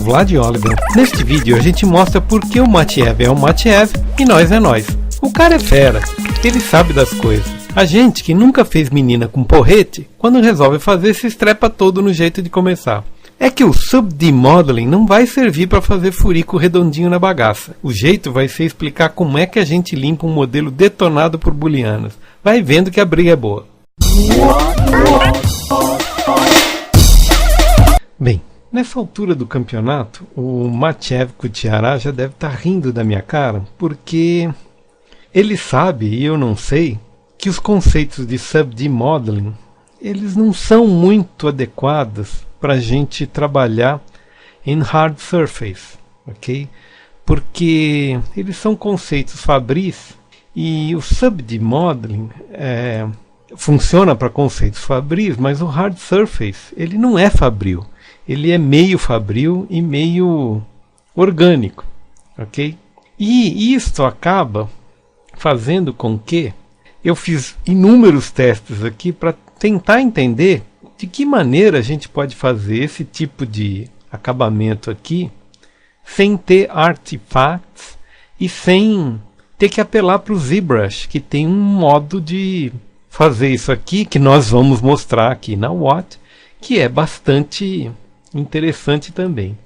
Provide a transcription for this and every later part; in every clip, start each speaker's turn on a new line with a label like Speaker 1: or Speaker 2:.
Speaker 1: Vlad Oliver. Neste vídeo a gente mostra por que o Matiev é o Matiev e nós é nós. O cara é fera, ele sabe das coisas. A gente que nunca fez menina com porrete, quando resolve fazer se estrepa todo no jeito de começar. É que o Sub-D Modeling não vai servir para fazer furico redondinho na bagaça. O jeito vai ser explicar como é que a gente limpa um modelo detonado por booleanas. Vai vendo que a briga é boa. Bem, nessa altura do campeonato, o Matiev Kuchiara já deve estar rindo da minha cara, porque ele sabe, e eu não sei, que os conceitos de Sub-D Modeling, eles não são muito adequados para a gente trabalhar em hard surface, ok? Porque eles são conceitos fabris e o Sub-D Modeling funciona para conceitos fabris, mas o hard surface ele não é fabril, ele é meio fabril e meio orgânico, ok? E isto acaba fazendo com que eu fiz inúmeros testes aqui para tentar entender de que maneira a gente pode fazer esse tipo de acabamento aqui sem ter artifacts e sem ter que apelar para o ZBrush, que tem um modo de fazer isso aqui que nós vamos mostrar aqui na Watt, que é bastante interessante também,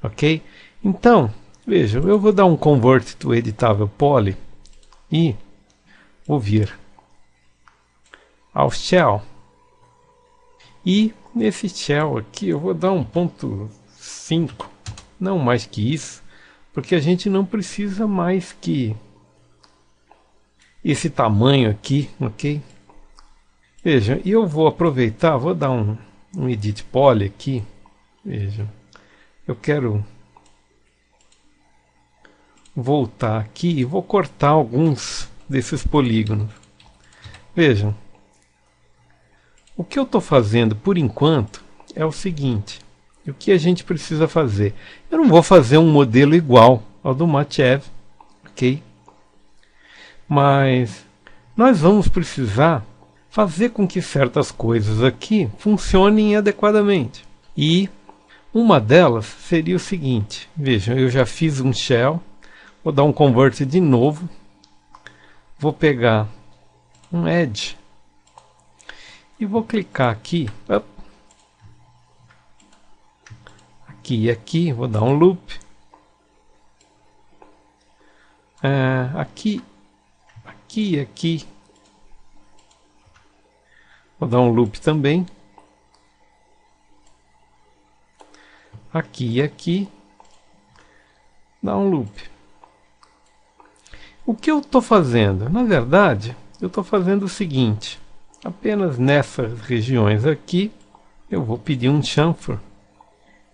Speaker 1: ok? Então, veja, eu vou dar um Convert to Editable Poly e vou vir ao Shell. E nesse shell aqui eu vou dar um ponto 5, não mais que isso, porque a gente não precisa mais que esse tamanho aqui, ok? Veja, e eu vou aproveitar, vou dar um Edit Poly aqui, veja, eu quero voltar aqui e vou cortar alguns desses polígonos. Vejam, o que eu estou fazendo por enquanto é o seguinte: o que a gente precisa fazer? Eu não vou fazer um modelo igual ao do Matiev, ok? Mas nós vamos precisar fazer com que certas coisas aqui funcionem adequadamente. E uma delas seria o seguinte: vejam, eu já fiz um shell, vou dar um convert de novo, vou pegar um edge e vou clicar aqui, aqui e aqui, vou dar um loop, aqui e aqui, vou dar um loop também, aqui e aqui, dar um loop. O que eu estou fazendo? Na verdade, eu estou fazendo o seguinte: apenas nessas regiões aqui eu vou pedir um chamfer,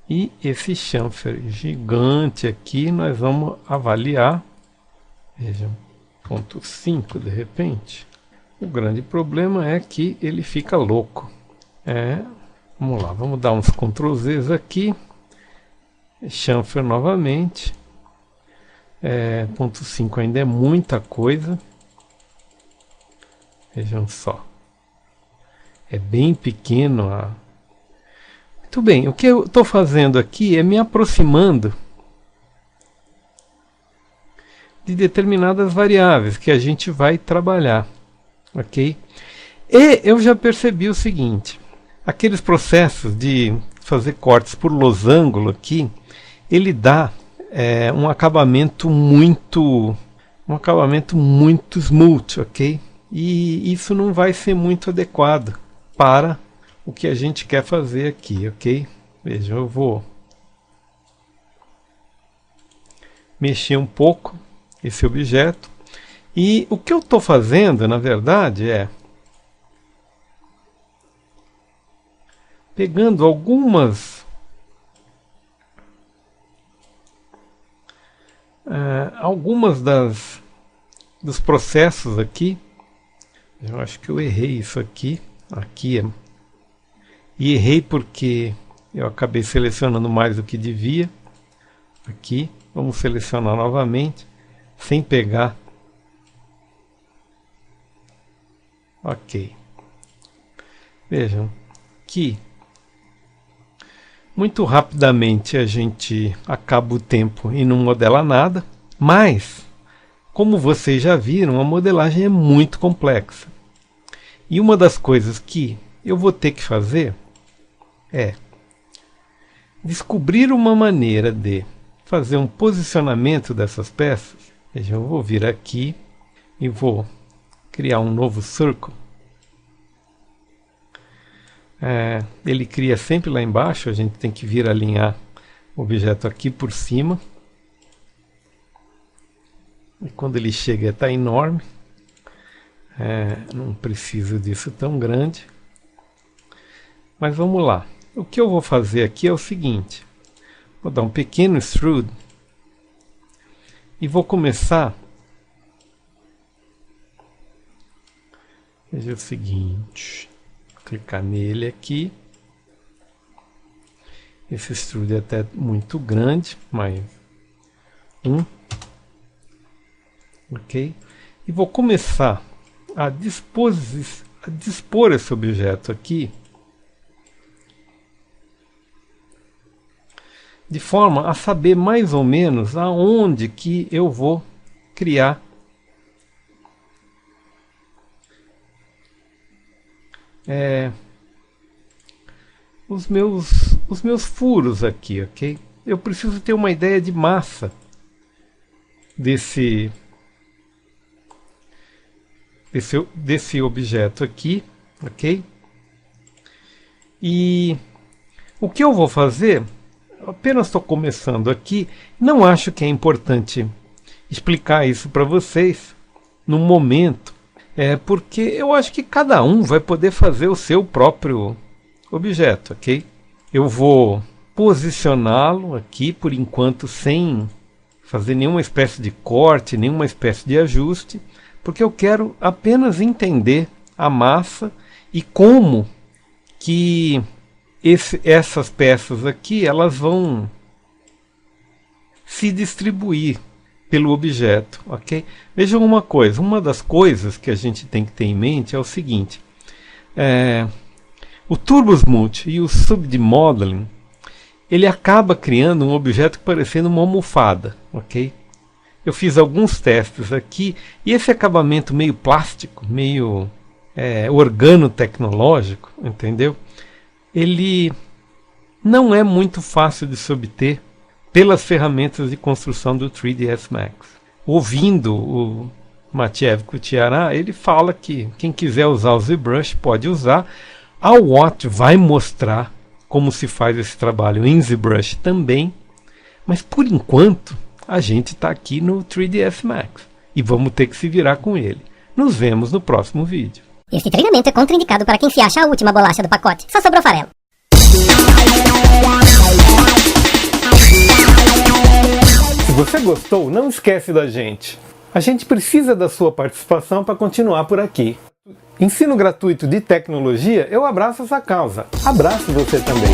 Speaker 1: e esse chamfer gigante aqui nós vamos avaliar, vejam, ponto 5 de repente. O grande problema é que ele fica louco. Vamos lá, vamos dar uns Ctrl Zs aqui, chamfer novamente, ponto 5 ainda é muita coisa, vejam só. É bem pequeno. Muito bem, o que eu estou fazendo aqui é me aproximando de determinadas variáveis que a gente vai trabalhar, ok? E eu já percebi o seguinte: aqueles processos de fazer cortes por losango aqui, ele dá um acabamento muito smooth, ok? E isso não vai ser muito adequado para o que a gente quer fazer aqui, ok? Veja, eu vou mexer um pouco esse objeto, e o que eu estou fazendo, na verdade, é pegando algumas dos processos aqui. Eu acho que eu errei isso aqui. E errei porque eu acabei selecionando mais do que devia. Aqui, vamos selecionar novamente, sem pegar. Ok. Vejam que Muito rapidamente a gente acaba o tempo e não modela nada, mas, como vocês já viram, a modelagem é muito complexa. E uma das coisas que eu vou ter que fazer é descobrir uma maneira de fazer um posicionamento dessas peças. Veja, eu vou vir aqui e vou criar um novo circle. Ele cria sempre lá embaixo, a gente tem que vir alinhar o objeto aqui por cima. E quando ele chega está enorme. Não preciso disso tão grande. Mas vamos lá. O que eu vou fazer aqui é o seguinte. Vou dar um pequeno extrude. E vou começar. Veja o seguinte. Clicar nele aqui. Esse extrude é até muito grande, mas ok? E vou começar a dispor esse objeto aqui de forma a saber mais ou menos aonde que eu vou criar os meus furos aqui, ok? Eu preciso ter uma ideia de massa desse objeto aqui, ok? E o que eu vou fazer, apenas estou começando aqui, não acho que é importante explicar isso para vocês no momento, porque eu acho que cada um vai poder fazer o seu próprio objeto, ok? Eu vou posicioná-lo aqui por enquanto sem fazer nenhuma espécie de corte, nenhuma espécie de ajuste, porque eu quero apenas entender a massa e como que essas peças aqui elas vão se distribuir pelo objeto, ok? Vejam uma coisa, uma das coisas que a gente tem que ter em mente é o seguinte, o Turbo Smooth e o Subd Modeling, ele acaba criando um objeto parecendo uma almofada, ok? Eu fiz alguns testes aqui e esse acabamento meio plástico, meio organotecnológico, entendeu? Ele não é muito fácil de se obter pelas ferramentas de construção do 3ds Max. Ouvindo o Matiev Kutiara, ele fala que quem quiser usar o ZBrush pode usar. A Watt vai mostrar como se faz esse trabalho em ZBrush também, mas por enquanto a gente está aqui no 3ds Max e vamos ter que se virar com ele. Nos vemos no próximo vídeo.
Speaker 2: Este treinamento é contraindicado para quem se acha a última bolacha do pacote. Só sobrou farelo.
Speaker 1: Se você gostou, não esquece da gente. A gente precisa da sua participação para continuar por aqui. Ensino gratuito de tecnologia, eu abraço essa causa. Abraço você também.